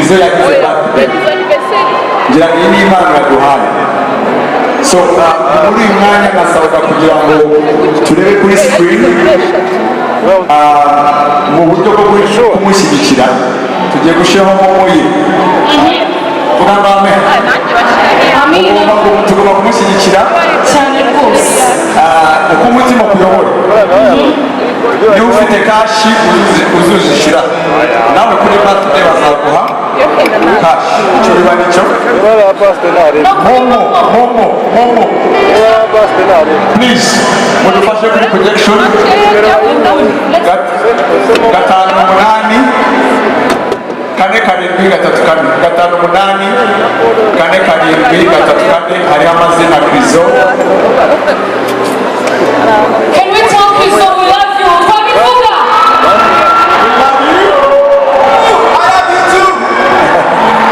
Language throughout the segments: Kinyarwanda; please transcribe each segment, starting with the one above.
Krizo yagize ngira ngo iyi ni impano yaduhaye. So muri uyu mwanya nasabwa kugira ngo turebe kuri screen mu buryo bwo kumushyigikira tugiye gushyiraho momo ye. Tugomba kumushyigikira cyane rwose uko umutima kuyobora. Niba ufite kashi uzuzishyira nawe kuri birthday bazaguha kashi. Icyo biba nicyo momo please mudufashe kuri projection 588 kane karindwi gatatu kane 588 kane karindwi gatatu kane hariho amazina Krizo. Can we tell Krizo we love you? Twabivuga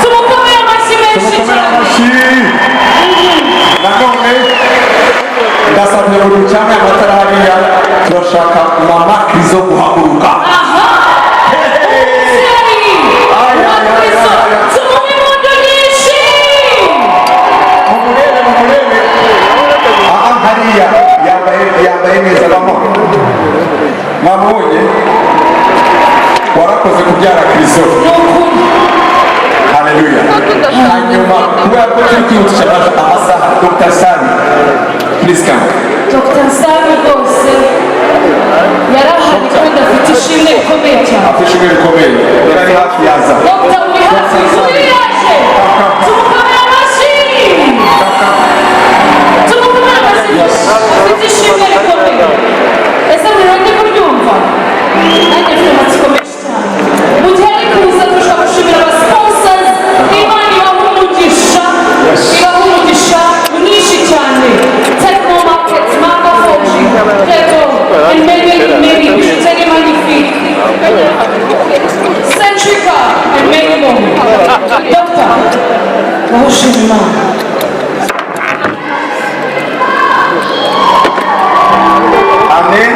tumukomere amashyi menshi cyane. Nanone ndasabye buri cyane amatara hariya turashaka mama Krizo guhaguruka. Yambaye neza bamo mwabonye warakoze kubyara Krizo. Haleluya. Hanyuma kubera ko turi kwihutisha amasaha Dr. Sami please come. Dr. Sami rwose yarahari kandi afite ishimwe rikomeye cyane. Afite ishimwe rikomeye yari hafi yaza. Dr. uri hafi uri yaje tumukomere amashyi afite ishimwe rikomeye. Ese murande kuryumva nanjye mfite amatsiko menshi cyane. Mu gihe ari kuza turashaka gushimira abasiponsors. Imana ibaha umugisha mwinshi cyane. Techno Market, Manga Forging, Preto, and many bijouterie magnifique, Centrica, and many more. Doctor, wahoshe Imana. Amen.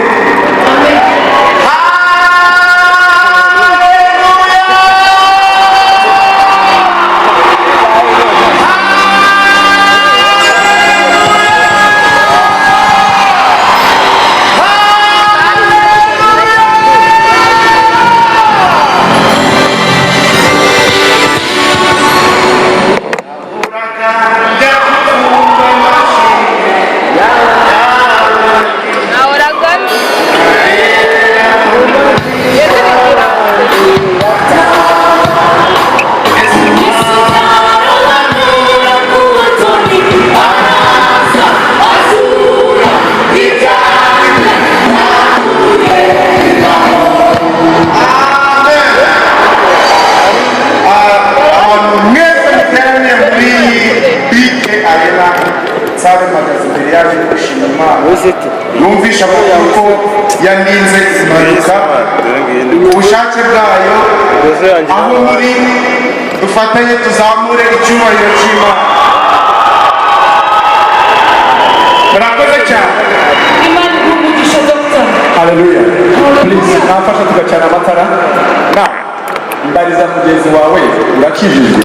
Numvisha ko yaninze impanuka ubushake bwayo aho muri dufatanye tuzamure icyubahiro cy'Imana. Murakoze cyane. Imana ikumugisha Dr. Haleluya. Please nafasha tugacana amatara na mbariza mugenzi wawe urakijijwe.